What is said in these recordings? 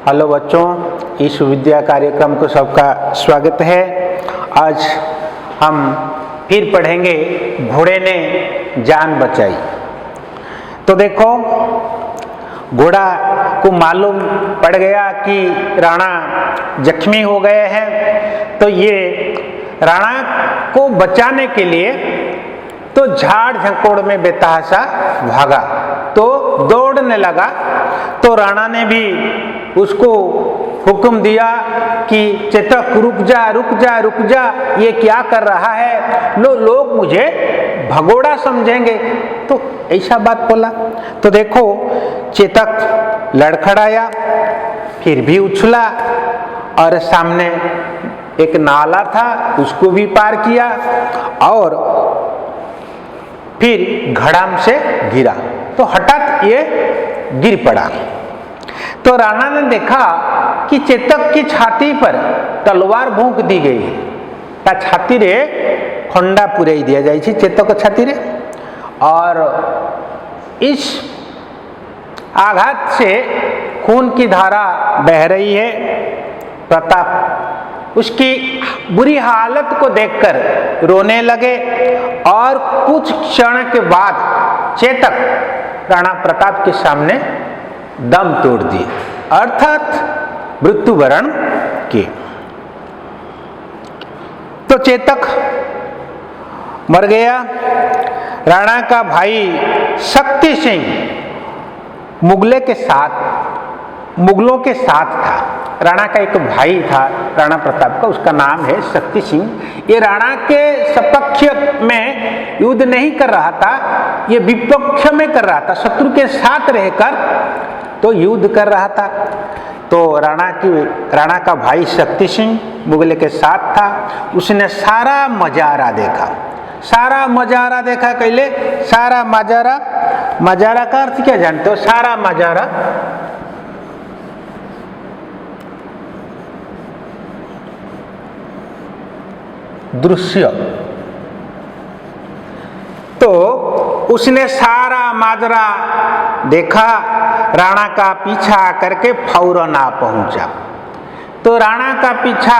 Hello बच्चों, इस विद्या कार्यक्रम को सबका स्वागत है। आज हम फिर पढ़ेंगे घोड़े ने जान बचाई। तो देखो, घोड़ा को मालूम पड़ गया कि राणा जख्मी हो गए हैं, तो ये राणा को बचाने के लिए तो झाड़ झंकोड़ में बेतहाशा भागा, तो दौड़ने लगा। तो राणा ने भी उसको हुक्म दिया कि चेतक रुक जा रुक जा रुक जा, ये क्या कर रहा है, लोग मुझे भगोड़ा समझेंगे। तो ऐसा बात बोला। तो देखो, चेतक लड़खड़ाया, फिर भी उछला और सामने एक नाला था, उसको भी पार किया और फिर घड़ाम से गिरा। तो हठात ये गिर पड़ा। तो राणा ने देखा कि चेतक की छाती पर तलवार भोंक दी गई है। ता छाती रे खंडा पुराई दिया जाए चेतक छाती रे, और इस आघात से खून की धारा बह रही है। प्रताप उसकी बुरी हालत को देखकर रोने लगे और कुछ क्षण के बाद चेतक राणा प्रताप के सामने दम तोड़ दिए, अर्थात मृत्युवरण किए। तो चेतक मर गया। राणा का भाई शक्ति सिंह मुगलों के साथ था। राणा का एक भाई था राणा प्रताप का, उसका नाम है शक्ति सिंह। ये राणा के सपक्ष में युद्ध नहीं कर रहा था, ये विपक्ष में कर रहा था, शत्रु के साथ रहकर तो युद्ध कर रहा था। तो राणा का भाई शक्ति सिंह मुगले के साथ था। उसने सारा मजारा देखा। कहले सारा मजारा का अर्थ क्या जानते हो? सारा मजारा दृश्य। तो उसने सारा माजरा देखा। राणा का पीछा करके फौरन आ पहुंचा। तो राणा का पीछा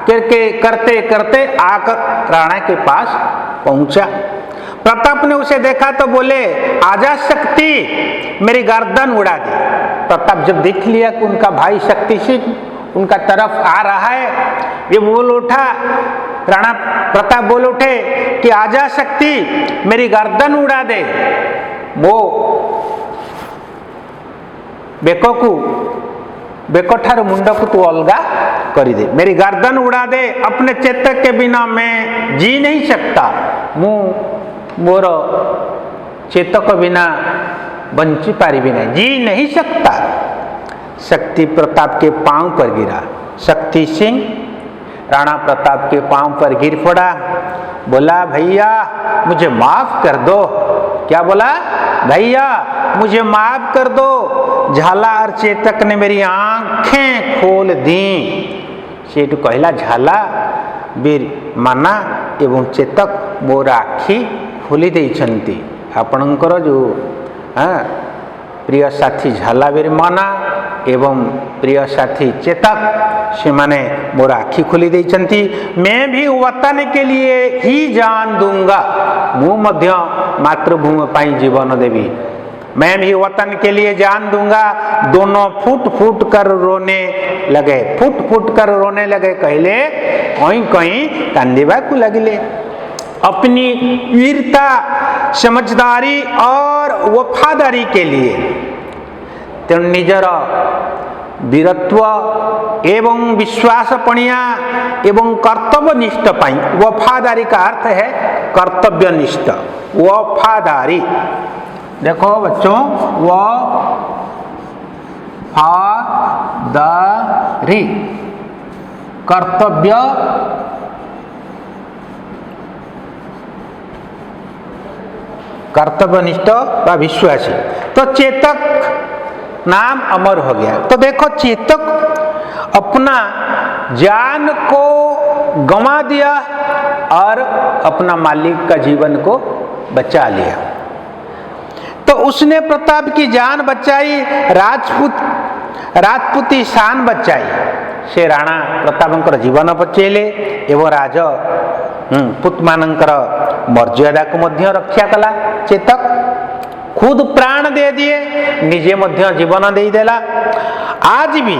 करते करते आकर राणा के पास पहुंचा। प्रताप ने उसे देखा तो बोले, आजा शक्ति, मेरी गर्दन उड़ा दे। प्रताप जब देख लिया कि उनका भाई शक्ति सिंह उनका तरफ आ रहा है, ये बोल उठा, राणा प्रताप बोल उठे कि आजा शक्ति, मेरी गर्दन उड़ा दे। वो बेकोठार मुंड को तू अलगा कर दे, मेरी गर्दन उड़ा दे। अपने चेतक के बिना मैं जी नहीं सकता, मोर चेतक बिना बंची पारिबी नहीं, जी नहीं सकता। शक्ति प्रताप के पांव पर गिरा। शक्ति सिंह राणा प्रताप के पांव पर गिर पड़ा। बोला, भैया मुझे माफ कर दो। क्या बोला? भैया मुझे माफ कर दो। झाला और चेतक ने मेरी आंखें खोल दी। सेठू कहला, झाला वीर माना एवं चेतक मोर आखि खोली देइछंती। आपणकर जो प्रिय साथी झाला वीर माना एवं प्रिय साथी चेतक, से माने मोर आखि खोली देइछंती। मैं भी वतन के लिए ही जान दूंगा, मु मध्य मातृभूमि पाई जीवन देवी। मैं भी वतन के लिए जान दूंगा। दोनों फुट फुट कर रोने लगे। कहले कहीं कांदिबा को लगले। अपनी वीरता, समझदारी और वफादारी के लिए तो निजर वीरत्व एवं विश्वासपणिया एवं कर्तव्यनिष्ठ पाई। वफादारी का अर्थ है कर्तव्यनिष्ठ, वफादारी। देखो बच्चों, वफादारी कर्तव्यनिष्ठ व विश्वासी। तो चेतक नाम अमर हो गया। तो देखो, चेतक अपना जान को गंवा दिया और अपना मालिक का जीवन को बचा लिया। तो उसने प्रताप की जान बचाई। राजपूती शान बचाई से राणा प्रतापंकर जीवन बचेले एवं राज पुत मानकर मर्यादा को मध्य रक्षा कला चेतक खुद प्राण दे दिए निजे मध्य जीवन दे देला। आज भी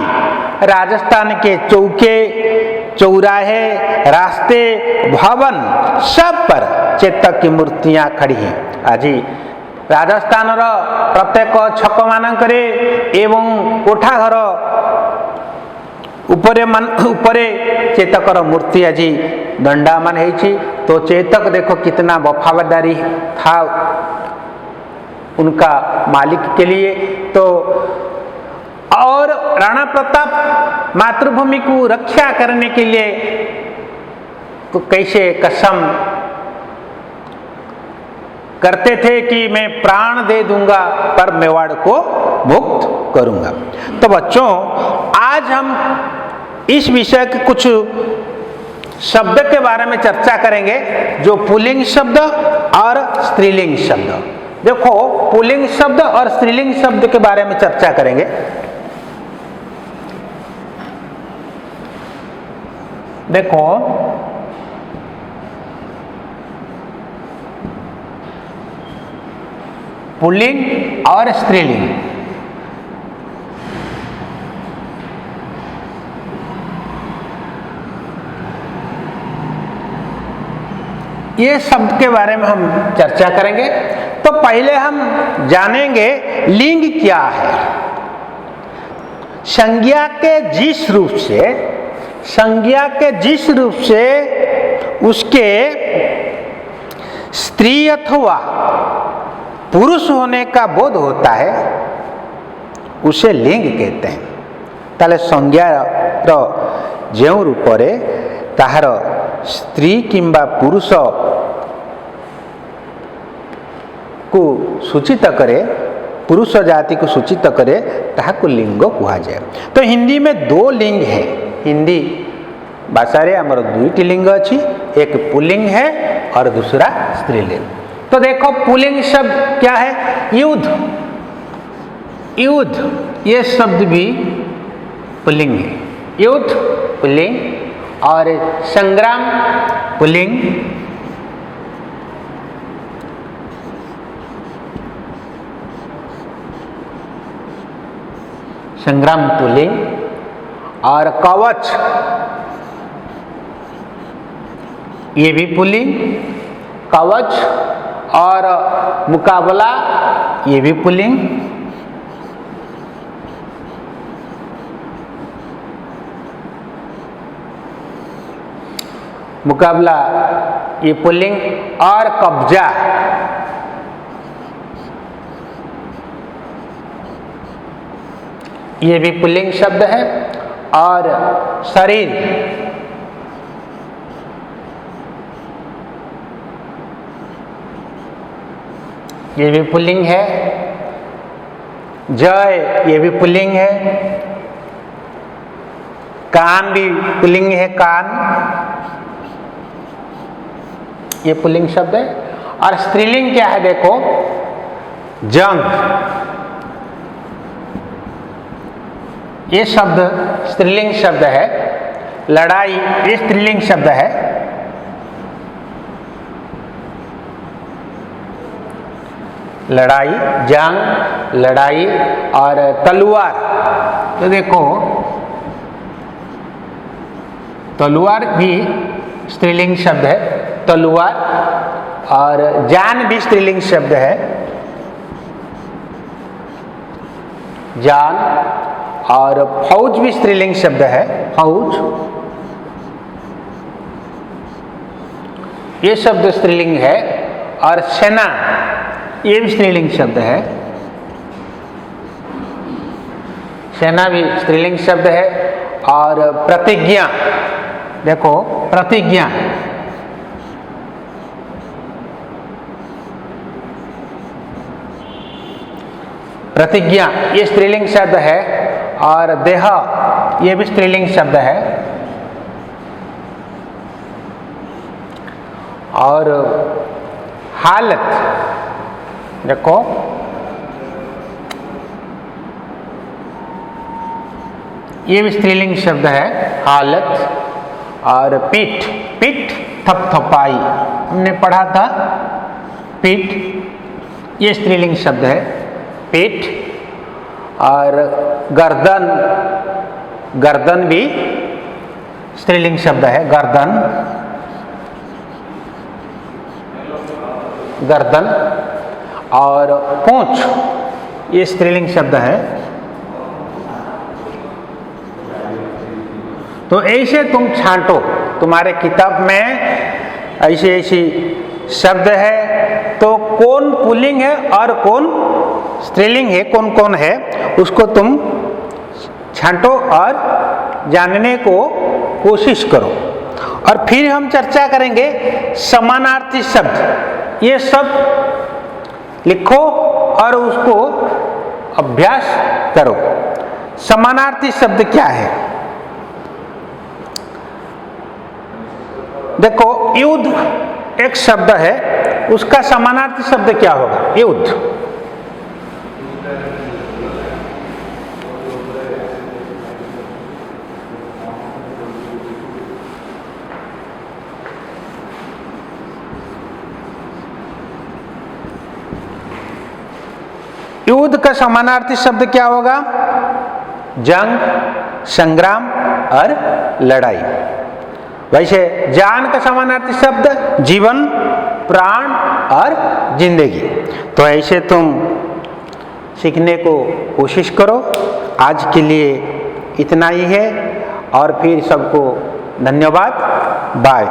राजस्थान के चौके चौराहे रास्ते भवन सब पर चेतक की मूर्तियां खड़ी हैं। आज राजस्थान प्रत्येक छक मानकरे एवं कोठा घर उपरे चेतकर मूर्ति आज दंडामान है। तो चेतक देखो कितना वफादारी था उनका मालिक के लिए। तो और राणा प्रताप मातृभूमि को रक्षा करने के लिए तो कैसे कसम करते थे कि मैं प्राण दे दूंगा पर मेवाड़ को मुक्त करूंगा। तो बच्चों आज हम इस विषय के कुछ शब्द के बारे में चर्चा करेंगे जो पुल्लिंग शब्द और स्त्रीलिंग शब्द। देखो पुल्लिंग शब्द और स्त्रीलिंग शब्द के बारे में चर्चा करेंगे। देखो पुल्लिंग और स्त्रीलिंग, ये शब्द के बारे में हम चर्चा करेंगे। तो पहले हम जानेंगे लिंग क्या है। संज्ञा के जिस रूप से उसके स्त्री अथवा पुरुष होने का बोध होता है उसे लिंग कहते हैं। ताले संज्ञार जो रूपरे ताहार स्त्री किंबा पुरुष को सूचित करे, पुरुष जाति को सूचित करे ताहाको लिंग कहा जाए। तो हिंदी में दो लिंग है। हिंदी भाषा रे हमर दुईटी लिंग अच्छी, एक पुल्लिंग है और दूसरा स्त्रीलिंग। तो देखो पुल्लिंग शब्द क्या है, युद्ध, ये शब्द भी पुल्लिंग है। युद्ध पुल्लिंग और संग्राम पुल्लिंग, संग्राम पुल्लिंग और कवच ये भी पुल्लिंग, कवच और मुकाबला ये भी पुल्लिंग, मुकाबला ये पुल्लिंग और कब्जा ये भी पुल्लिंग शब्द है। और शरीर ये भी पुल्लिंग है। जय ये भी पुल्लिंग है। कान भी पुल्लिंग है, कान ये पुल्लिंग शब्द है। और स्त्रीलिंग क्या है देखो, जंग ये शब्द स्त्रीलिंग शब्द है। लड़ाई ये स्त्रीलिंग शब्द है। लड़ाई, जंग, लड़ाई और तलवार। तो देखो तलवार भी स्त्रीलिंग शब्द है, तलवार। और जान भी स्त्रीलिंग शब्द है, जान। और फौज भी स्त्रीलिंग शब्द है, फौज। ये शब्द स्त्रीलिंग है। और सेना ये भी स्त्रीलिंग शब्द है, सेना भी स्त्रीलिंग शब्द है। और प्रतिज्ञा देखो, प्रतिज्ञा प्रतिज्ञा ये स्त्रीलिंग शब्द है। और देह ये भी स्त्रीलिंग शब्द है। और हालत देखो, ये भी स्त्रीलिंग शब्द है, हालत। और पीठ, पीठ थपथपाई हमने पढ़ा था, पीठ ये स्त्रीलिंग शब्द है, पीठ। और गर्दन, गर्दन भी स्त्रीलिंग शब्द है, गर्दन, गर्दन। और पूंछ ये स्त्रीलिंग शब्द है। तो ऐसे तुम छांटो, तुम्हारे किताब में ऐसे ऐसी शब्द है, तो कौन पुल्लिंग है और कौन स्त्रीलिंग है, कौन कौन है, उसको तुम छांटो और जानने को कोशिश करो। और फिर हम चर्चा करेंगे समानार्थी शब्द। ये सब लिखो और उसको अभ्यास करो। समानार्थी शब्द क्या है? देखो, युद्ध एक शब्द है, उसका समानार्थी शब्द क्या होगा? युद्ध। युद्ध का समानार्थी शब्द क्या होगा? जंग, संग्राम और लड़ाई। वैसे जान का समानार्थी शब्द जीवन, प्राण और जिंदगी। तो ऐसे तुम सीखने को कोशिश करो। आज के लिए इतना ही है और फिर सबको धन्यवाद, बाय।